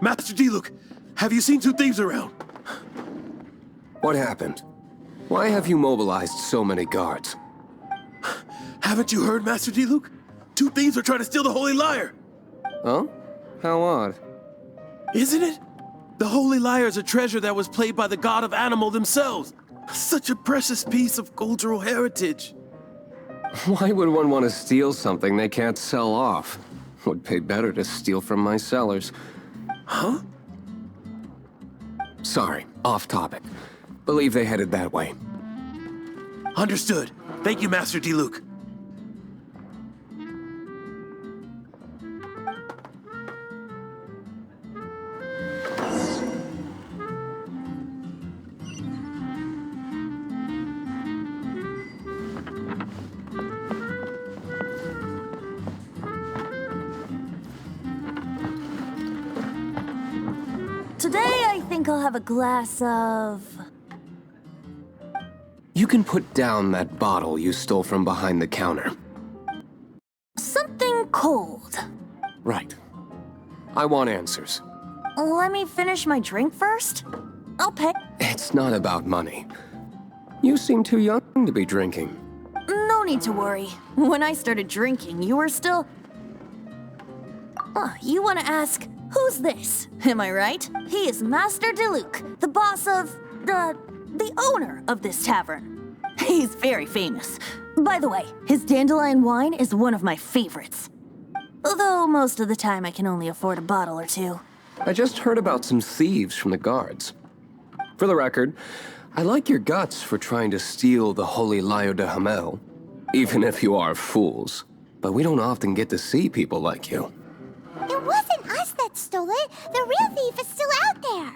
Master Diluc, have you seen two thieves around? What happened? Why have you mobilized so many guards? Haven't you heard, Master Diluc? Two thieves are trying to steal the Holy Lyre. Huh? How odd. Isn't it? The Holy Lyre is a treasure that was played by the god of animal themselves. Such a precious piece of cultural heritage. Why would one want to steal something they can't sell off? Would pay better to steal from my sellers. Huh? Sorry, off topic. Believe they headed that way. Understood. Thank you, Master Diluc. Today, I think I'll have a glass of... You can put down that bottle you stole from behind the counter. something cold. Right. I want answers. Let me finish my drink first. I'll pay. It's not about money. You seem too young to be drinking. No need to worry. When I started drinking, you were still... you want to ask, who's this? Am I right? He is Master Diluc, the boss of... the owner of this tavern. He's very famous. By the way, his dandelion wine is one of my favorites. Although most of the time I can only afford a bottle or two. I just heard about some thieves from the guards. For the record, I like your guts for trying to steal the Holy Lyre de Hamel, even if you are fools. But we don't often get to see people like you. It wasn't us that stole it. The real thief is still out there.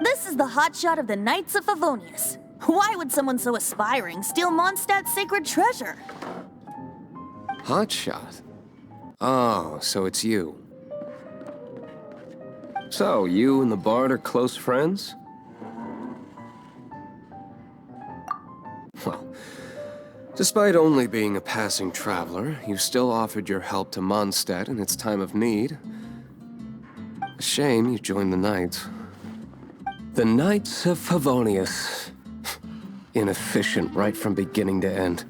This is the hotshot of the Knights of Favonius. Why would someone so aspiring steal Mondstadt's sacred treasure? Hotshot? Oh, so it's you. So, you and the Bard are close friends? Well, despite only being a passing traveler, you still offered your help to Mondstadt in its time of need. A shame you joined the Knights. The Knights of Favonius. Inefficient right from beginning to end.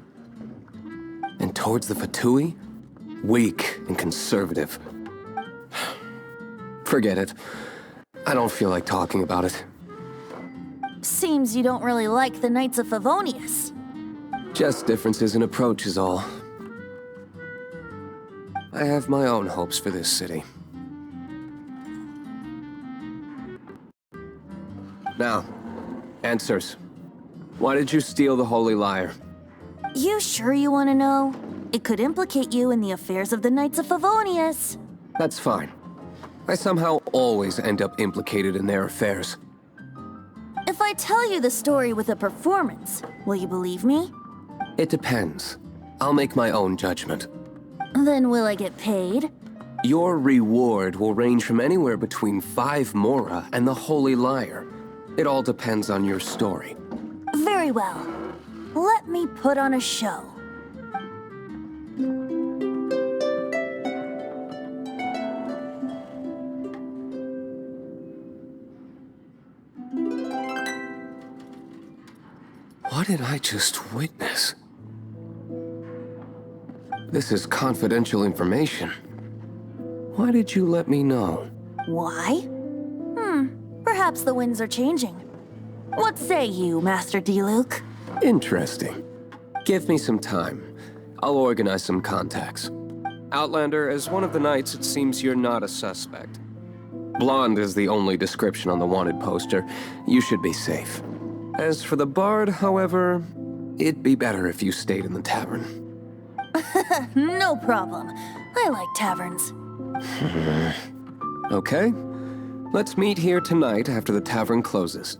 And towards the Fatui, weak and conservative. Forget it. I don't feel like talking about it. Seems you don't really like the Knights of Favonius. Just differences in approach is all. I have my own hopes for this city. Now, answers. Why did you steal the Holy Lyre? You sure you want to know? It could implicate you in the affairs of the Knights of Favonius. That's fine. I somehow always end up implicated in their affairs. If I tell you the story with a performance, will you believe me? It depends. I'll make my own judgment. Then will I get paid? Your reward will range from anywhere between 5 mora and the Holy Lyre. It all depends on your story. Very well. Let me put on a show. What did I just witness? This is confidential information. Why did you let me know? Why? Perhaps the winds are changing. What say you, Master Diluc? Interesting. Give me some time. I'll organize some contacts. Outlander, as one of the knights, it seems you're not a suspect. Blonde is the only description on the wanted poster. You should be safe. As for the Bard, however, it'd be better if you stayed in the tavern. No problem. I like taverns. Okay. Let's meet here tonight after the tavern closes.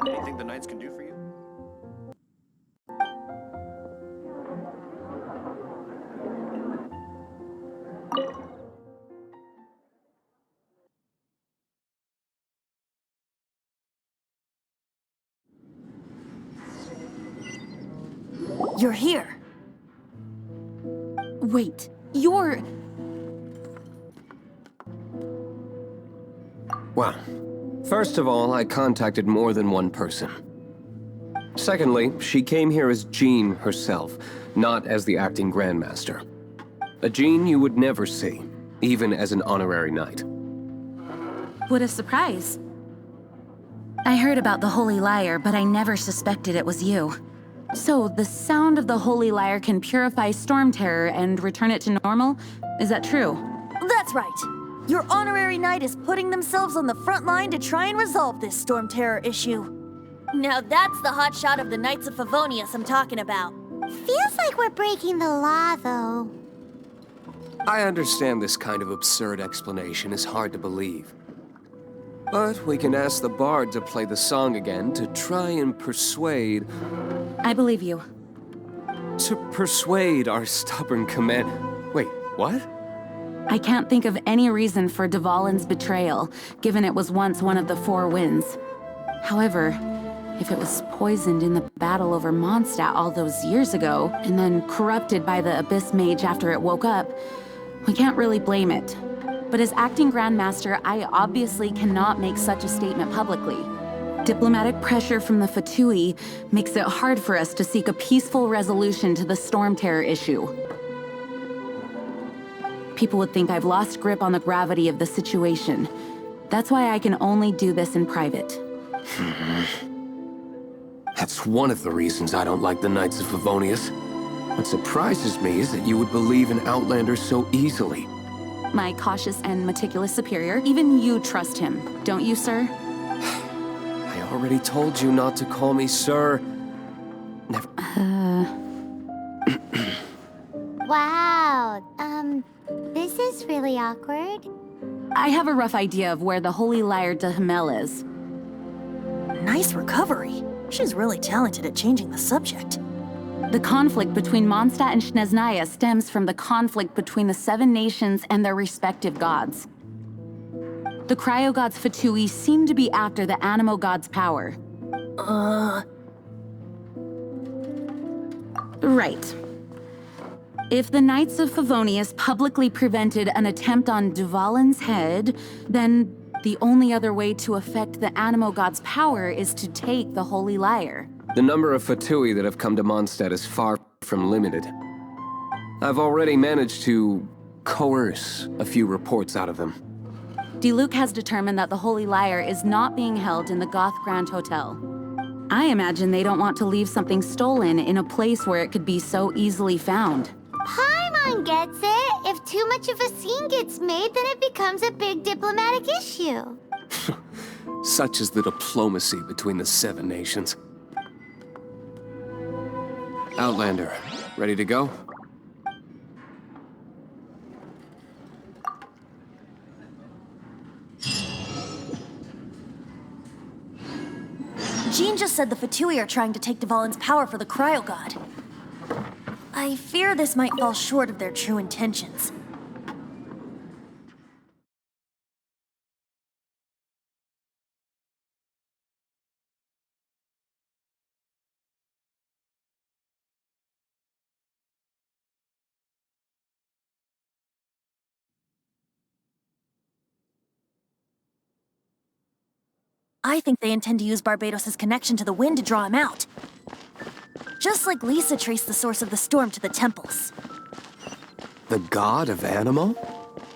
Anything the Knights can do for you? You're here. Wait, you're... Well, first of all, I contacted more than one person. Secondly, she came here as Jean herself, not as the acting Grandmaster. A Jean you would never see, even as an honorary knight. What a surprise. I heard about the Holy Lyre, but I never suspected it was you. So, the sound of the Holy Lyre can purify Storm Terror and return it to normal? Is that true? That's right. Your honorary knight is putting themselves on the front line to try and resolve this Storm Terror issue. Now that's the hotshot of the Knights of Favonius I'm talking about. Feels like we're breaking the law, though. I understand this kind of absurd explanation is hard to believe. But we can ask the bard to play the song again to try and persuade... I believe you. To persuade our stubborn command... Wait, what? I can't think of any reason for Dvalin's betrayal, given it was once one of the Four Winds. However, if it was poisoned in the battle over Mondstadt all those years ago, and then corrupted by the Abyss Mage after it woke up, we can't really blame it. But as acting Grandmaster, I obviously cannot make such a statement publicly. Diplomatic pressure from the Fatui makes it hard for us to seek a peaceful resolution to the Storm Terror issue. People would think I've lost grip on the gravity of the situation. That's why I can only do this in private. That's one of the reasons I don't like the Knights of Favonius. What surprises me is that you would believe in Outlanders so easily. My cautious and meticulous superior, even you trust him, don't you, sir? I already told you not to call me sir. Never... Wow, this is really awkward. I have a rough idea of where the Holy Lyre de Himmel is. Nice recovery. She's really talented at changing the subject. The conflict between Mondstadt and Snezhnaya stems from the conflict between the Seven Nations and their respective gods. The cryo-gods Fatui seem to be after the Animo god's power. Right. If the Knights of Favonius publicly prevented an attempt on Dvalin's head, then the only other way to affect the Animo god's power is to take the Holy Lyre. The number of Fatui that have come to Mondstadt is far from limited. I've already managed to coerce a few reports out of them. Diluc has determined that the Holy Lyre is not being held in the Goth Grand Hotel. I imagine they don't want to leave something stolen in a place where it could be so easily found. Paimon gets it. If too much of a scene gets made, then it becomes a big diplomatic issue. Such is the diplomacy between the Seven Nations. Outlander, ready to go? Jean just said the Fatui are trying to take Dvalin's power for the Cryo God. I fear this might fall short of their true intentions. I think they intend to use Barbados' connection to the wind to draw him out. Just like Lisa traced the source of the storm to the temples. The god of Animo?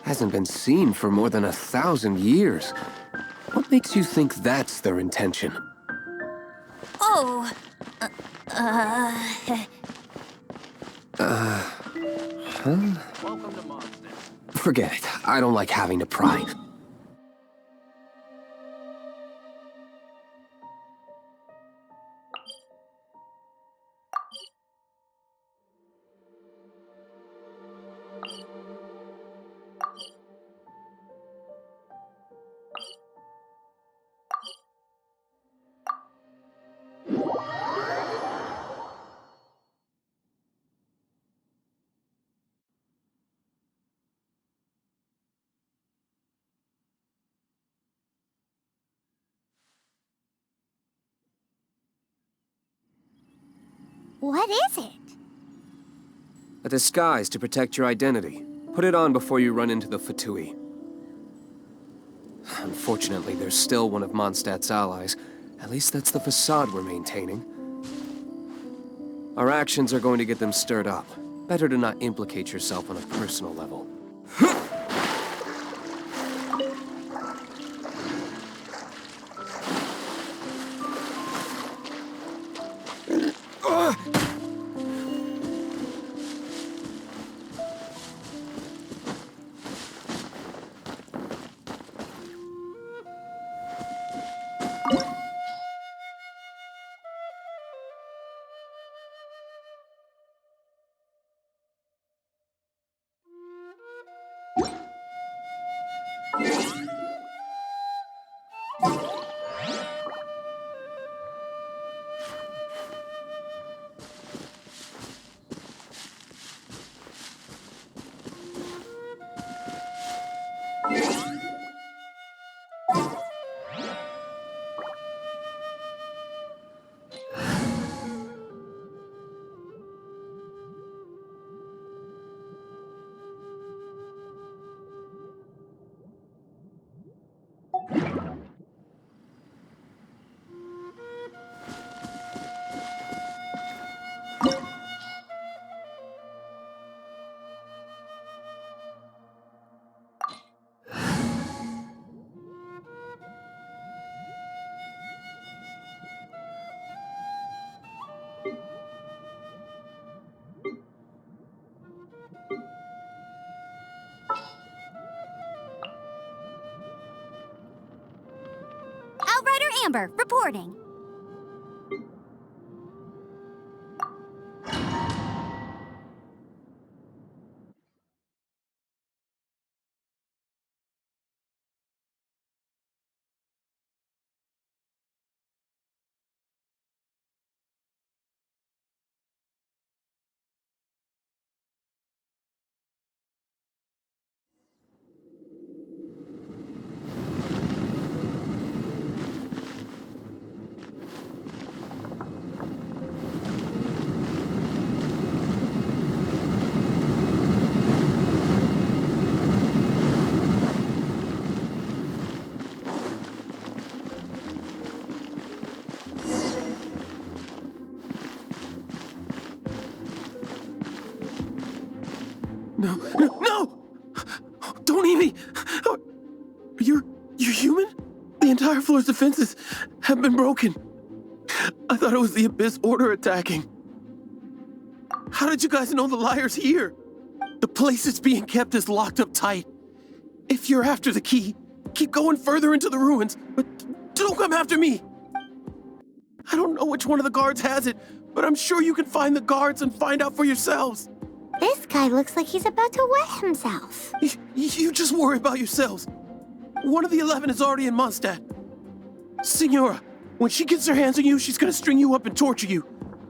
Hasn't been seen for more than 1,000 years. What makes you think that's their intention? Oh, Forget it. I don't like having to pry. What is it? A disguise to protect your identity. Put it on before you run into the Fatui. Unfortunately, there's still one of Mondstadt's allies. At least that's the facade we're maintaining. Our actions are going to get them stirred up. Better to not implicate yourself on a personal level. Outrider Amber, reporting. No, no, no! Don't eat me! You're human? The entire floor's defenses have been broken. I thought it was the Abyss Order attacking. How did you guys know the liar's here? The place it's being kept is locked up tight. If you're after the key, keep going further into the ruins, but don't come after me. I don't know which one of the guards has it, but I'm sure you can find the guards and find out for yourselves. This guy looks like he's about to wet himself. You just worry about yourselves. One of the 11 is already in Mondstadt. Signora, when she gets her hands on you, she's gonna string you up and torture you.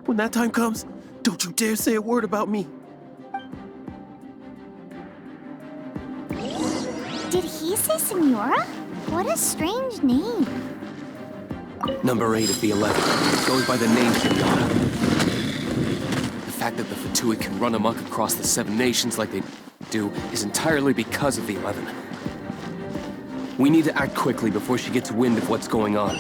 When that time comes, don't you dare say a word about me. Did he say Senora? What a strange name. Number 8 of the 11 goes by the name Senora. The fact that the Fatui can run amok across the 7 nations like they do is entirely because of the 11. We need to act quickly before she gets wind of what's going on.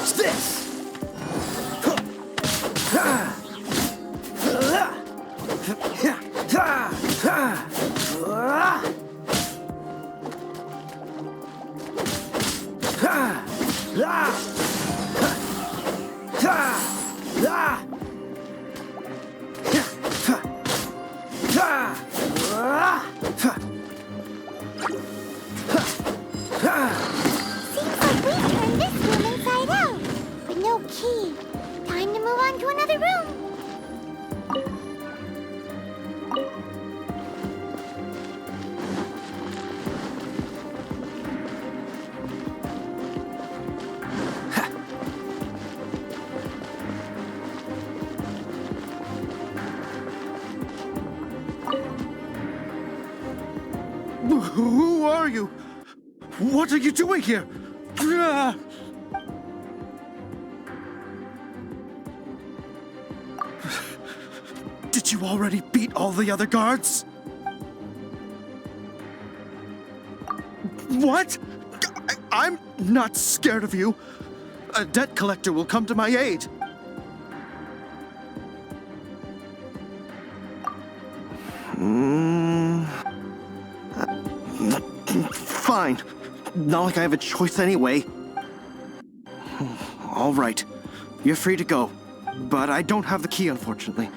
Dodge this! Seems like we turned this room inside out. But no key. Time to move on to another room. Who are you? What are you doing here? Did you already beat all the other guards? What? I'm not scared of you. A debt collector will come to my aid. Fine. Not like I have a choice anyway. All right. You're free to go. But I don't have the key, unfortunately.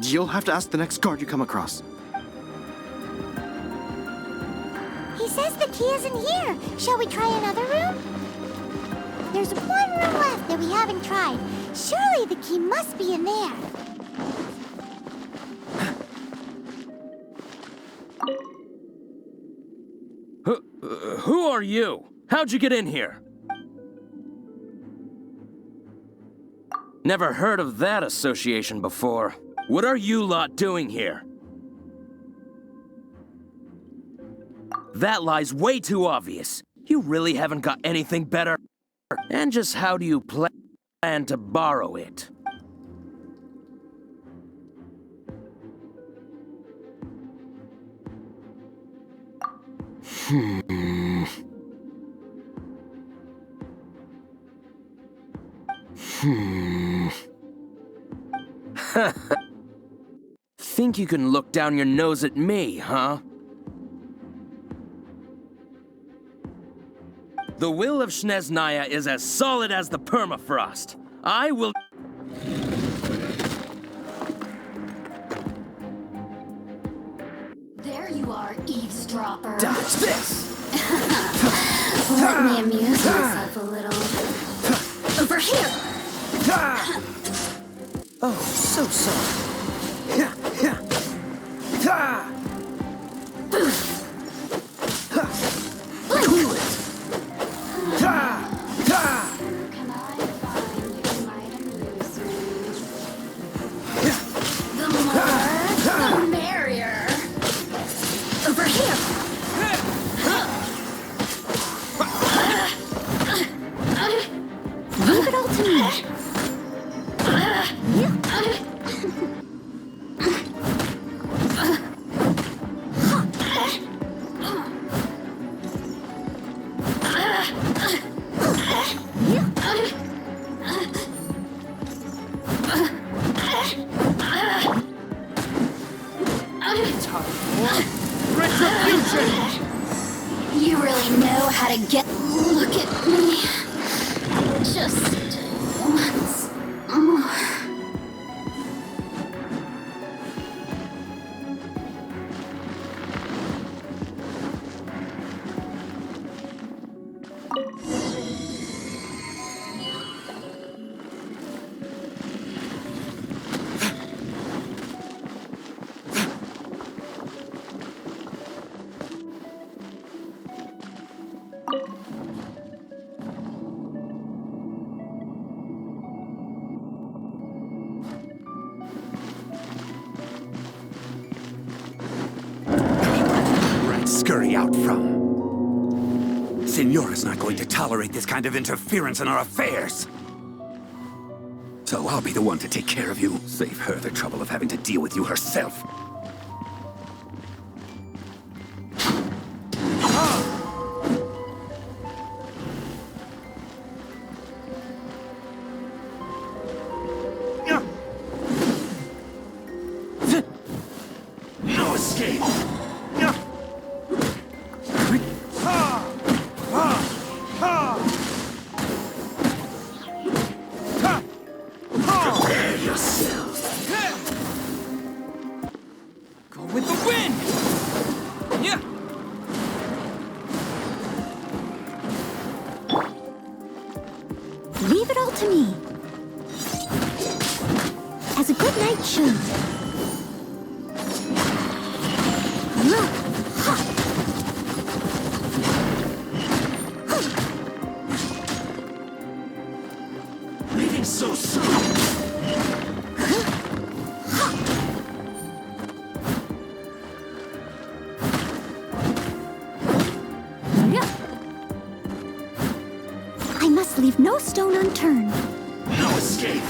You'll have to ask the next guard you come across. He says the key isn't here. Shall we try another room? There's one room left that we haven't tried. Surely the key must be in there. Who are you? How'd you get in here? Never heard of that association before. What are you lot doing here? That lie's way too obvious. You really haven't got anything better. And just how do you plan to borrow it? Think you can look down your nose at me, huh? The will of Snezhnaya is as solid as the permafrost. I will... There you are, eavesdropper. Dodge this! Let me amuse myself a little. Over here! Oh, so sorry. Cool it! Can I find you might amuse me? The more, the merrier. Over here! Leave it all to me. You really know how to get... Look at me. Just once more. Scurry out from. Signora's not going to tolerate this kind of interference in our affairs. So I'll be the one to take care of you. Save her the trouble of having to deal with you herself. No escape! Prepare yourself. Go with the wind! Yeah! Leave it all to me. As a good knight should. Leaving so soon. I must leave no stone unturned. No escape.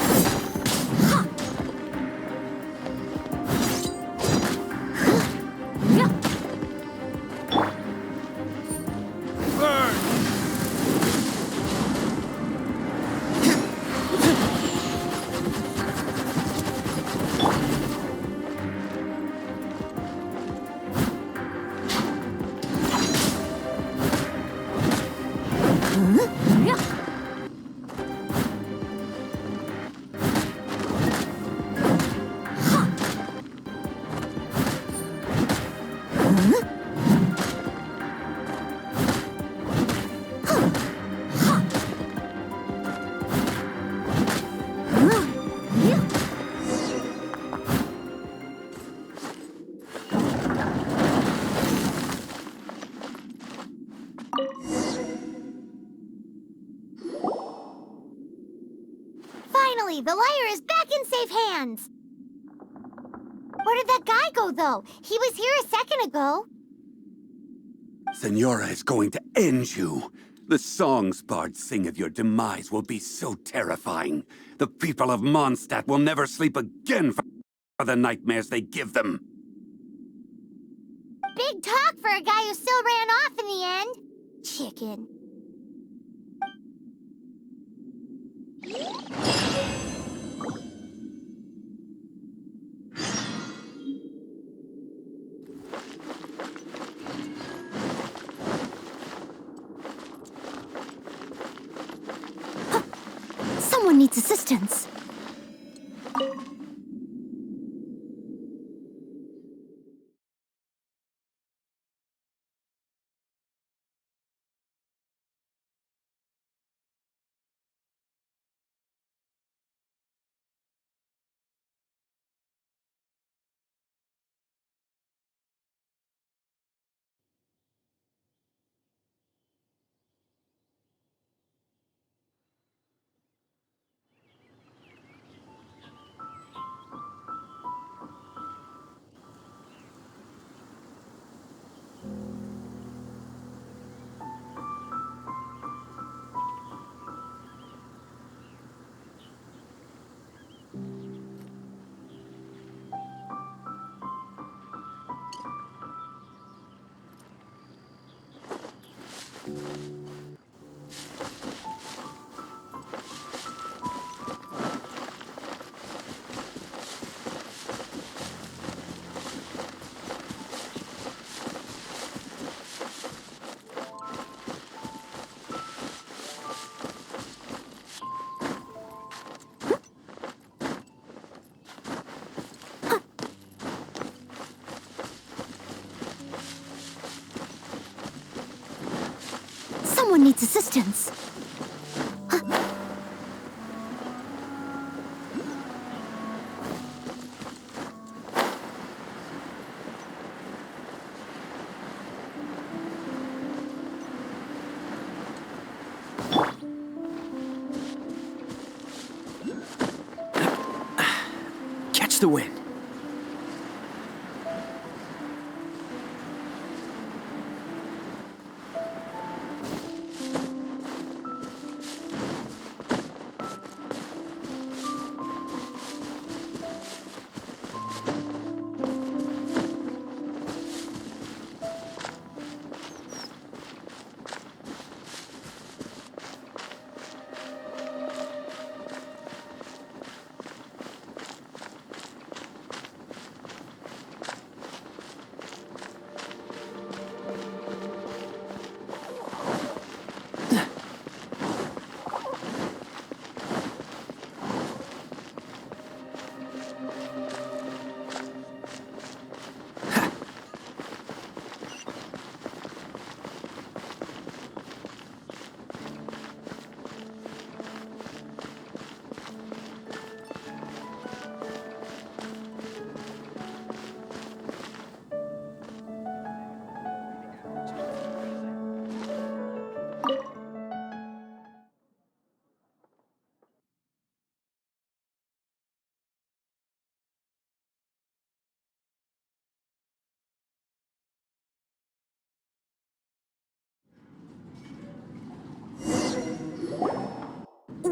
Finally, the lyre is back in safe hands. Where did that guy go, though? He was here a second ago. Senora is going to end you. The songs bards sing of your demise will be so terrifying. The people of Mondstadt will never sleep again for the nightmares they give them. Big talk for a guy who still ran off in the end. Chicken. Someone needs assistance. Someone needs assistance. Catch the wind.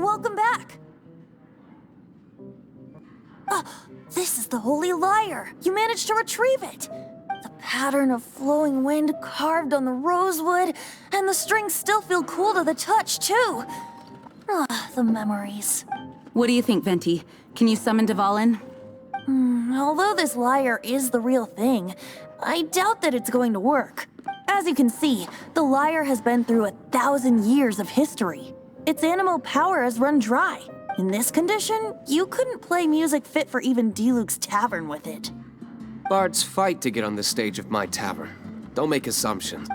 welcome back. This is the Holy Lyre. You managed to retrieve it. The pattern of flowing wind carved on the rosewood, and the strings still feel cool to the touch, too. The memories. What do you think, Venti? Can you summon Dvalin? Although this lyre is the real thing, I doubt that it's going to work. As you can see, the lyre has been through 1,000 years of history. Its animal power has run dry. In this condition, you couldn't play music fit for even Diluc's tavern with it. Bards fight to get on the stage of my tavern. Don't make assumptions.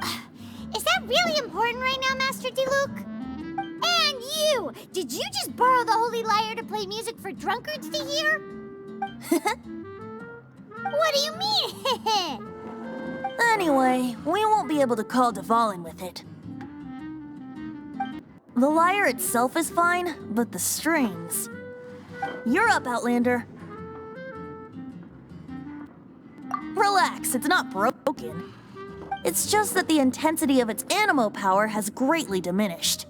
Is that really important right now, Master Diluc? And you! Did you just borrow the Holy Lyre to play music for drunkards to hear? What do you mean? Anyway, we won't be able to call Dvalin with it. The lyre itself is fine, but the strings... You're up, Outlander. Relax, it's not broken. It's just that the intensity of its animo power has greatly diminished.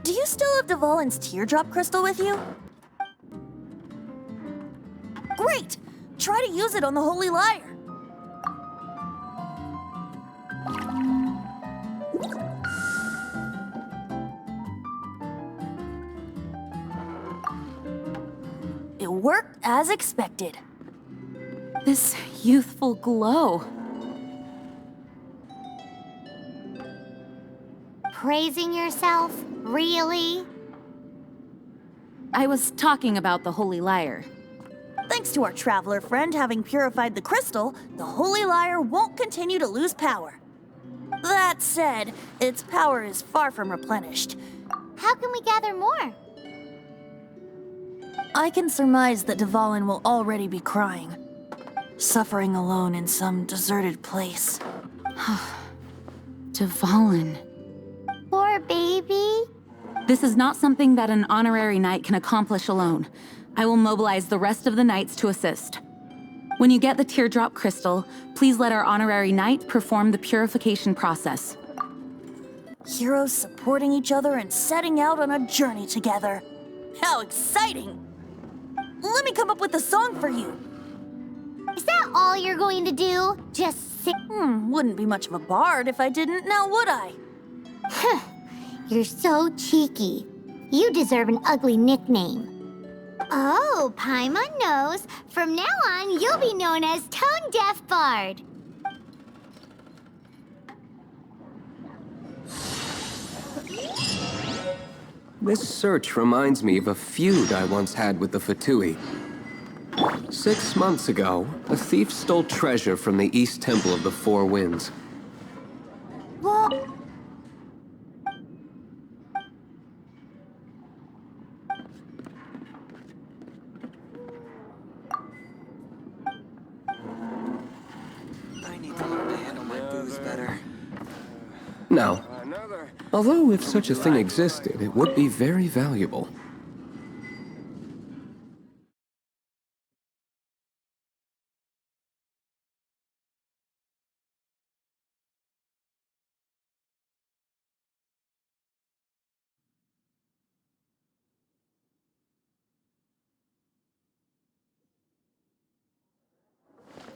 Do you still have Dvalin's teardrop crystal with you? Great! Try to use it on the Holy Lyre. It worked as expected. This youthful glow. Praising yourself? Really? I was talking about the Holy Lyre. Thanks to our traveler friend having purified the crystal, the Holy Lyre won't continue to lose power. That said, its power is far from replenished. How can we gather more? I can surmise that Dvalin will already be crying, suffering alone in some deserted place. Dvalin. Poor baby. This is not something that an honorary knight can accomplish alone. I will mobilize the rest of the knights to assist. When you get the teardrop crystal, please let our honorary knight perform the purification process. Heroes supporting each other and setting out on a journey together. How exciting! Let me come up with a song for you. Is that all you're going to do? Just sing? Wouldn't be much of a bard if I didn't, now would I? You're so cheeky. You deserve an ugly nickname. Oh, Paimon knows. From now on, you'll be known as Tone Deaf Bard. This search reminds me of a feud I once had with the Fatui. 6 months ago, a thief stole treasure from the East Temple of the Four Winds. Well, Now, although if such a thing existed, it would be very valuable.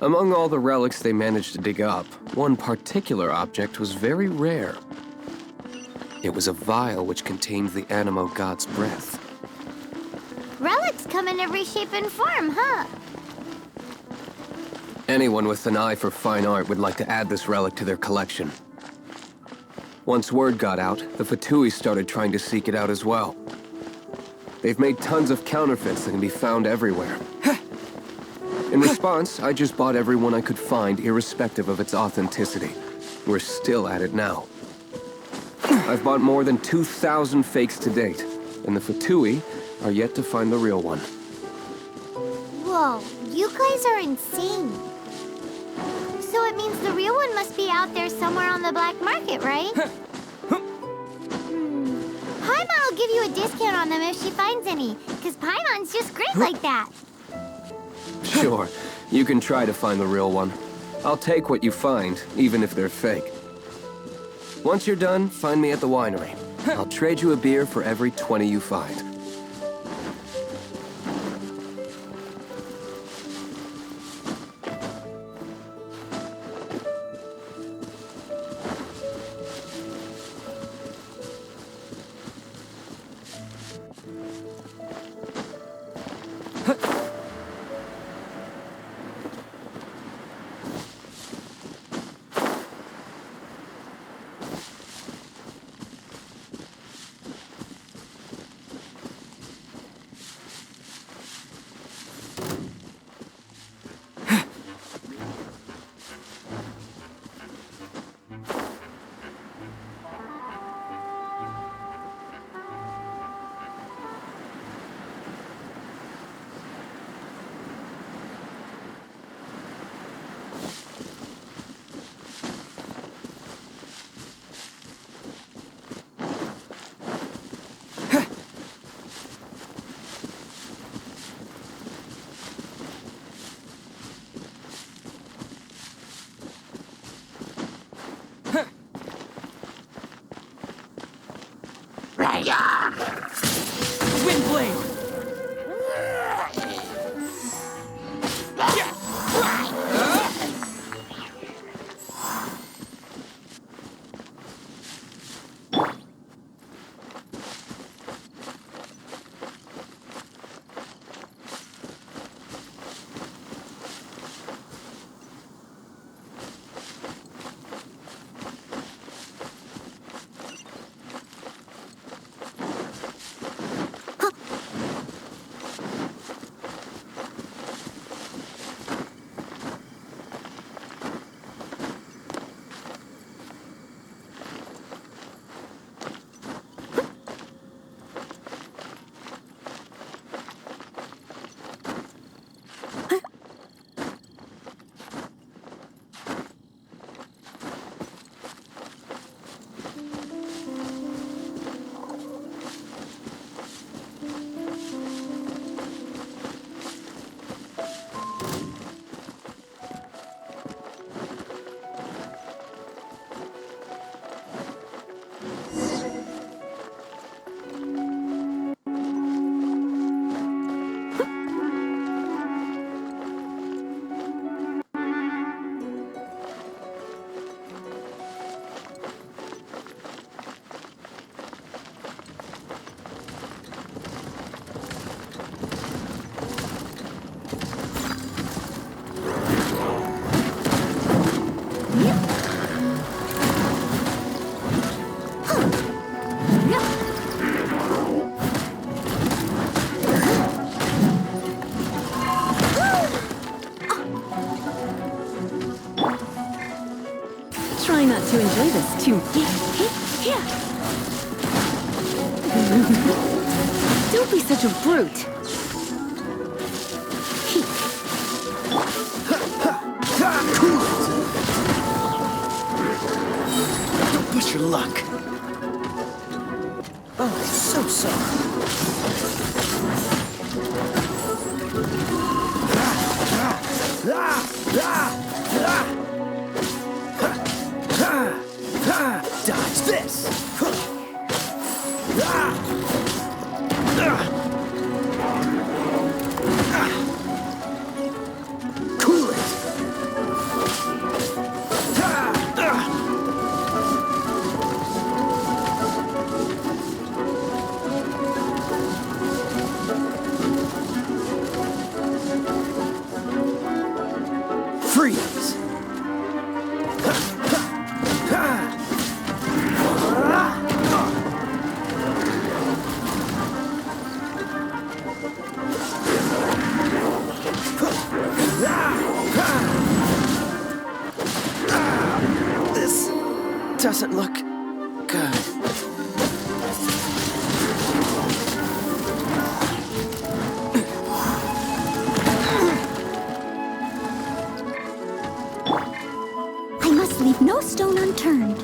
Among all the relics they managed to dig up, one particular object was very rare. It was a vial which contained the Animo god's breath. relics come in every shape and form, huh? Anyone with an eye for fine art would like to add this relic to their collection. Once word got out, the Fatui started trying to seek it out as well. They've made tons of counterfeits that can be found everywhere. In response, I just bought every one I could find, irrespective of its authenticity. We're still at it now. I've bought more than 2,000 fakes to date, and the Fatui are yet to find the real one. Whoa, you guys are insane. So it means the real one must be out there somewhere on the black market, right? Paimon will give you a discount on them if she finds any, because Paimon's just great like that. Sure, you can try to find the real one. I'll take what you find, even if they're fake. Once you're done, find me at the winery. I'll trade you a beer for every 20 you find. Try not to enjoy this too. Don't be such a brute. Don't push your luck. Oh, so soft. Dodge this! Cool it! Freeze! This doesn't look good. I must leave no stone unturned.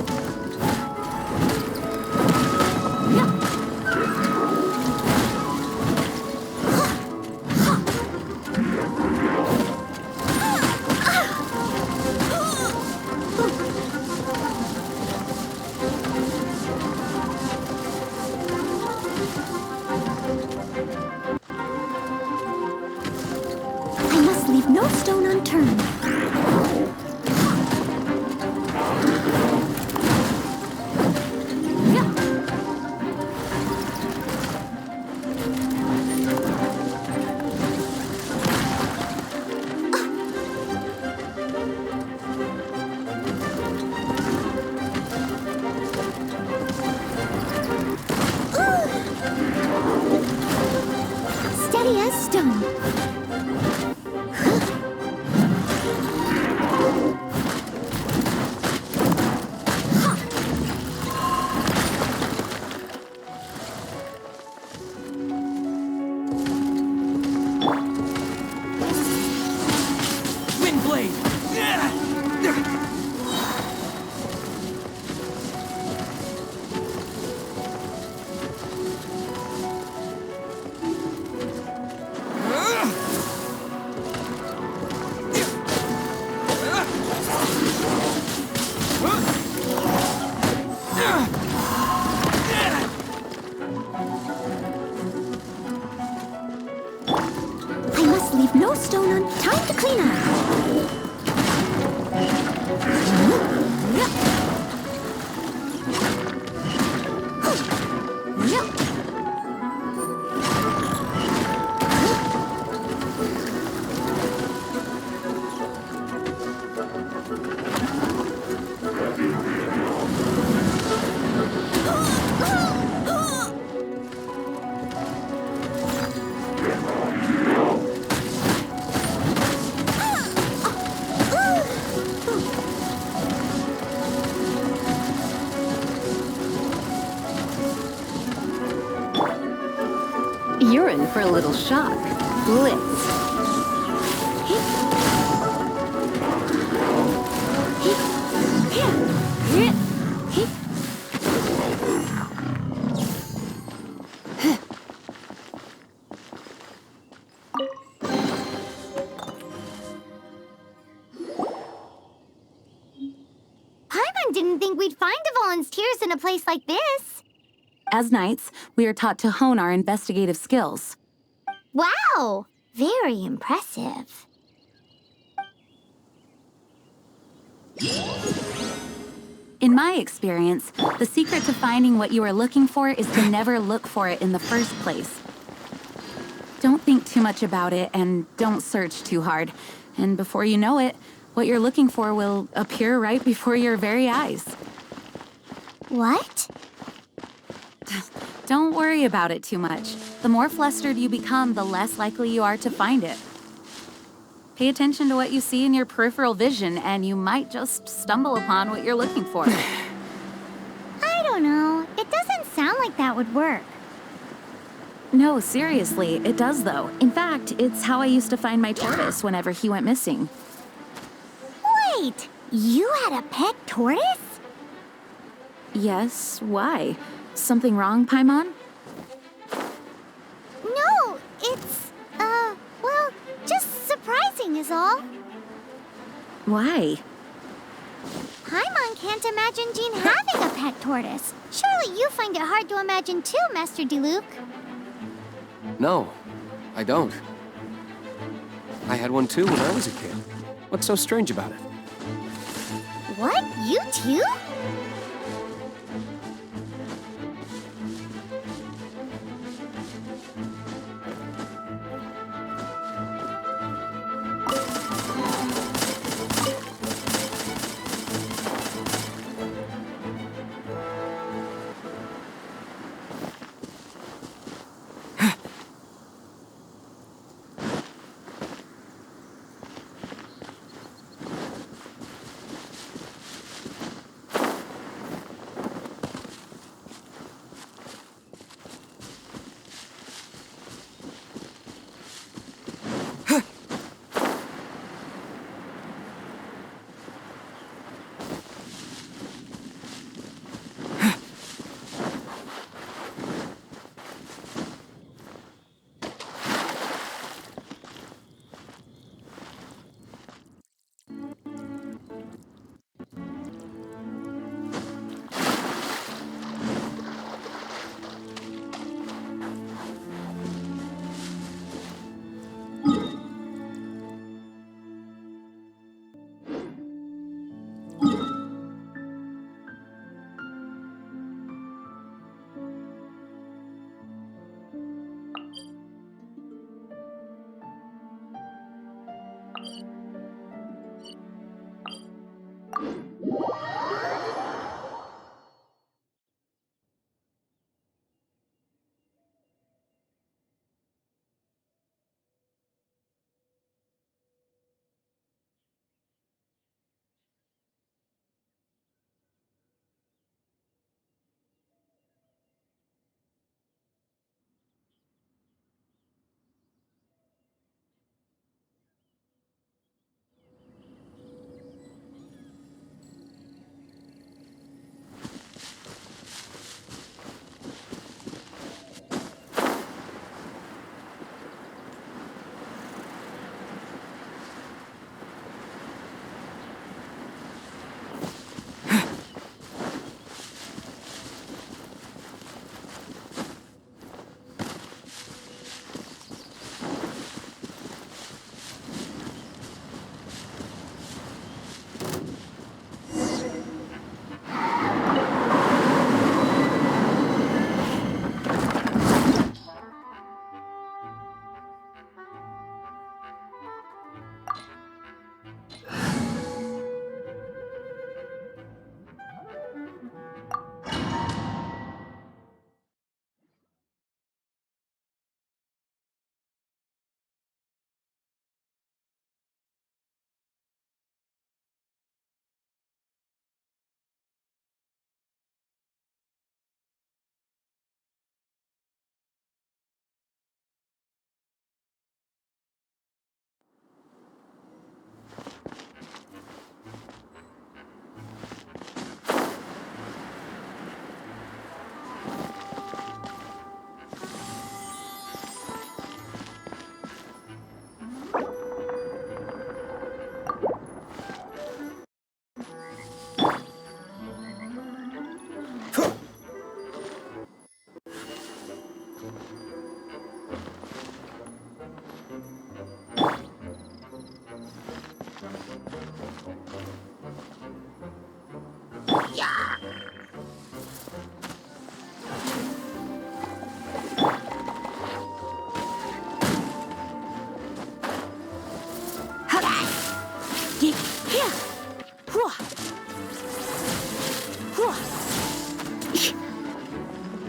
You're in for a little shock. Blitz. Paimon didn't think we'd find Dvalin's tears in a place like this. As knights, we are taught to hone our investigative skills. Wow! Very impressive. In my experience, the secret to finding what you are looking for is to never look for it in the first place. Don't think too much about it and don't search too hard. And before you know it, what you're looking for will appear right before your very eyes. What? Don't worry about it too much. The more flustered you become, the less likely you are to find it. Pay attention to what you see in your peripheral vision, and you might just stumble upon what you're looking for. I don't know. It doesn't sound like that would work. No, seriously, it does though. In fact, it's how I used to find my tortoise whenever he went missing. Wait! You had a pet tortoise? Yes, why? Something wrong, Paimon? No, it's, well, just surprising is all. Why? Paimon can't imagine Jean having a pet tortoise. Surely you find it hard to imagine too, Master Diluc. No, I don't. I had one too when I was a kid. What's so strange about it? What? You too?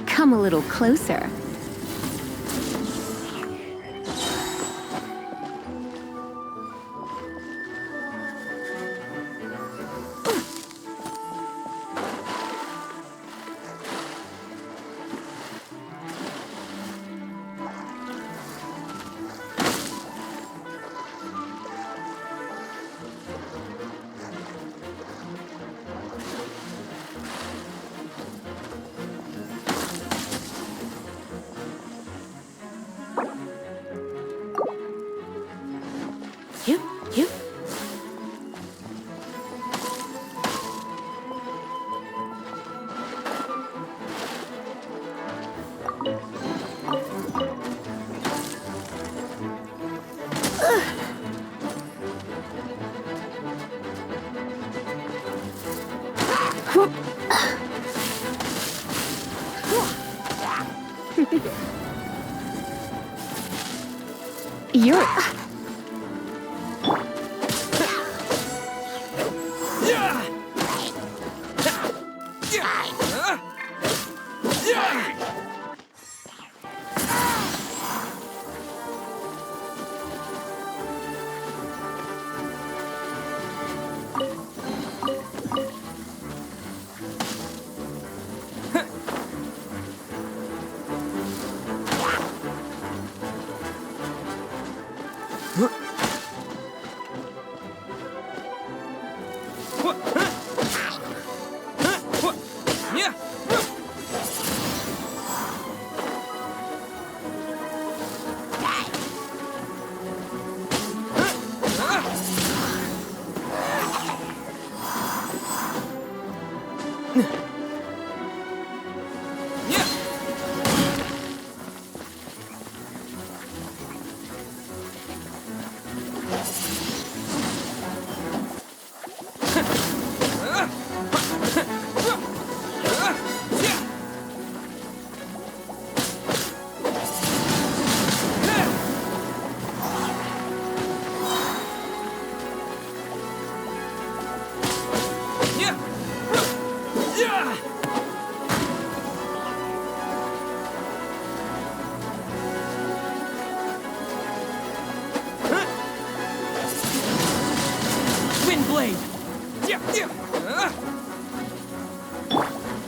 Come a little closer. You. You're...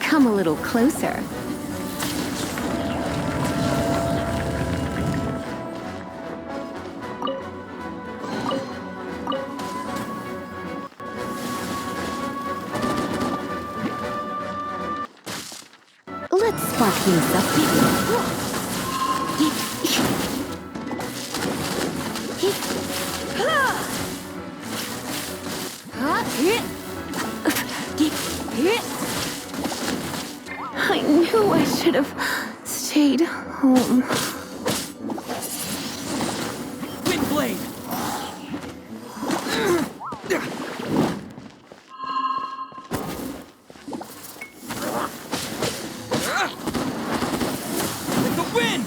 Come a little closer. Let's spark things up. I knew I should have stayed home. Windblade! With the wind!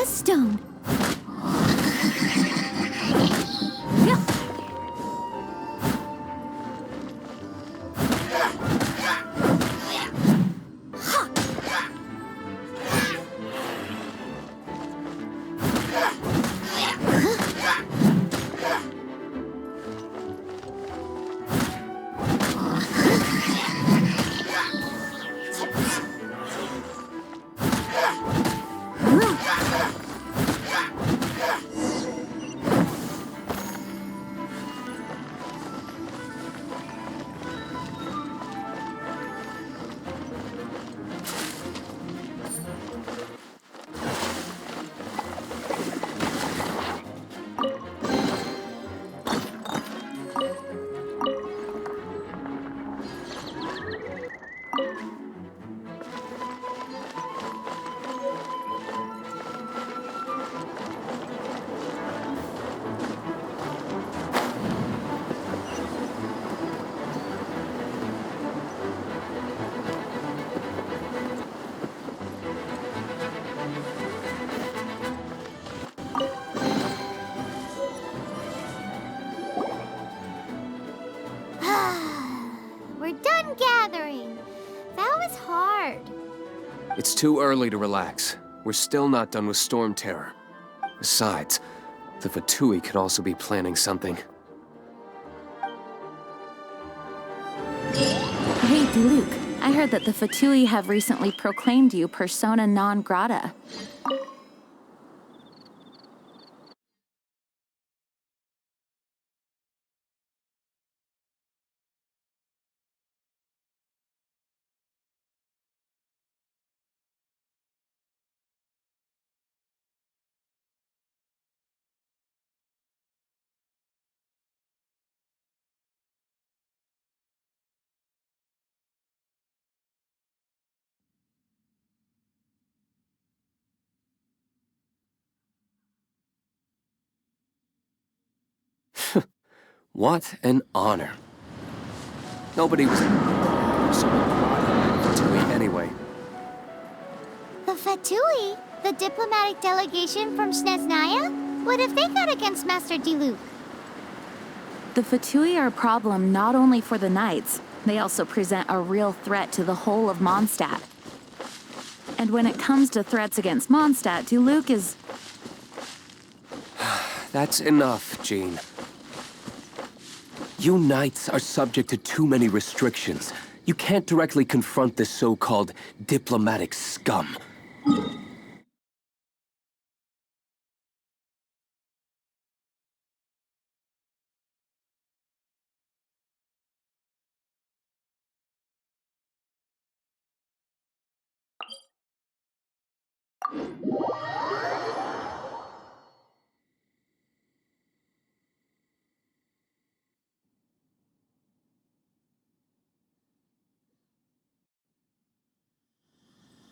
FPS stone. We're done gathering. That was hard. It's too early to relax. We're still not done with Storm Terror. Besides, the Fatui could also be planning something. Hey, Diluc, I heard that the Fatui have recently proclaimed you persona non grata. What an honor. Nobody was persona grata Fatui anyway. The Fatui? The diplomatic delegation from Snezhnaya? What have they got against Master Diluc? The Fatui are a problem not only for the Knights, they also present a real threat to the whole of Mondstadt. And when it comes to threats against Mondstadt, Diluc is... That's enough, Jean. You Knights are subject to too many restrictions. You can't directly confront this so-called diplomatic scum.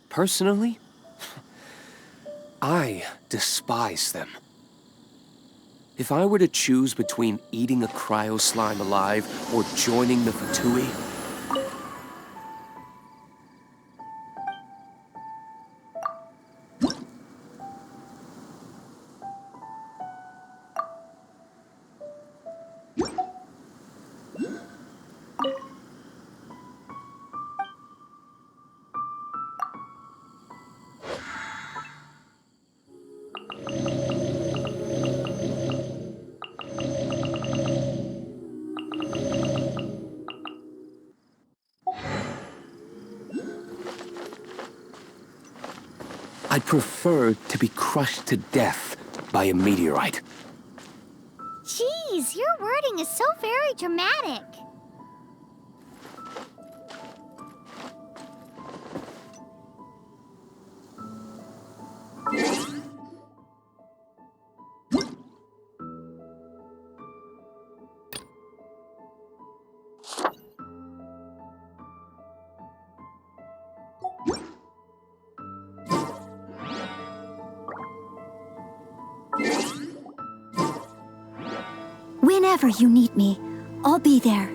Personally, I despise them. If I were to choose between eating a cryo slime alive or joining the Fatui, I'd prefer to be crushed to death by a meteorite. Jeez, your wording is so very dramatic. Whenever you need me, I'll be there.